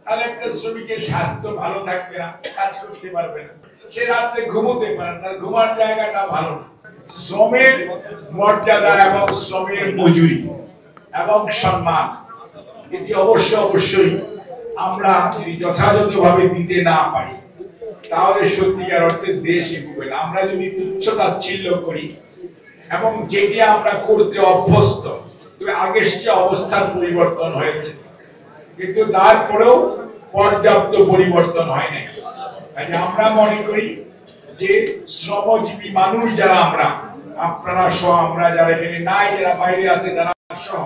তাহলে একটা শ্রমিকের স্বাস্থ্য ভালো থাকবে না, কাজ করতে পারবে না, সে রাত্রে ঘুমোতে পারে না, তার ঘুমার জায়গাটা ভালো না। শ্রমের মর্যাদা এবং শ্রমের মজুরি এবং সম্মান এটি অবশ্যই আমরা যদি যথাযথভাবে দিতে না পারি তাহলে সত্যিকার অর্থে দেশ এগোবে না। আমরা যদি তুচ্ছ-তাচ্ছিল্য করি এবং যেটি আমরা করতে অভ্যস্ত, তবে আগের যে অবস্থার পরিবর্তন হয়েছে কিন্তু তারপরেও পর্যাপ্ত পরিবর্তন হয় নাই। আমরা মনে করি যে শ্রমজীবী মানুষ যারা আমরা, আপনারা সহ, আমরা যারা এখানে নাই, যারা বাইরে আছে তারা সহ,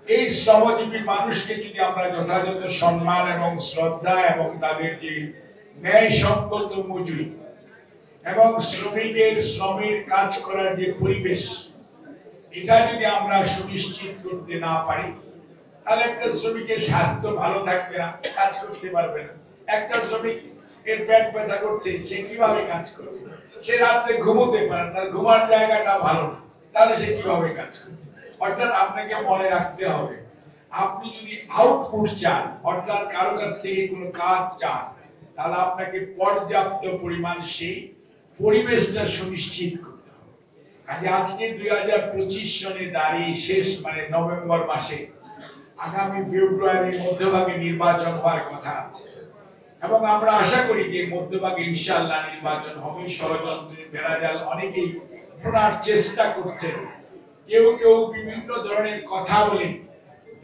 এই শ্রমজীবী মানুষকে যদি আমরা যথাযথ সম্মান এবং শ্রদ্ধা এবং তাদের যে ন্যায়সঙ্গত মজুরি এবং শ্রমিকের শ্রমের কাজ করার যে পরিবেশ, এটা যদি আমরা সুনিশ্চিত করতে না পারি তাহলে একটা শ্রমিকের স্বাস্থ্য ভালো থাকবে না, কাজ করতে পারবে না। একটা শ্রমিক এর পেট ব্যথা করছে, সে কিভাবে কাজ করবে? সে রাত্রে ঘুমোতে পারে না, তার ঘুমার জায়গাটা ভালো না, তাহলে সে কিভাবে কাজ করবে? অর্থাৎ আপনাকে মনে রাখতে হবে, আপনি যদি আউটপুট চান, অর্থাৎ কারো কাছ থেকে কোনো কাজ চান, তাহলে আপনাকে পর্যাপ্ত পরিমাণ সেই পরিবেশটা সুনিশ্চিত করতে হবে। কাজে আজকে 2025 সনে দাঁড়িয়ে শেষ, মানে নভেম্বর মাসে, আগামী ফেব্রুয়ারির মধ্যভাগে নির্বাচন হওয়ার কথা আছে এবং আমরা আশা করি যে মধ্যভাগে ইনশাআল্লাহ নির্বাচন হবে। ষড়যন্ত্রের বেড়াজাল অনেকেই শোনার চেষ্টা করছেন, কেউ কেউ বিভিন্ন ধরনের কথা বলে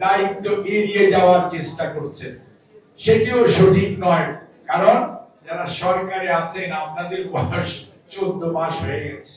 দায়িত্ব এড়িয়ে যাওয়ার চেষ্টা করছেন, সেটিও সঠিক নয়। কারণ যারা সরকারে আছেন আপনাদের বয়স 14 মাস হয়ে গেছে।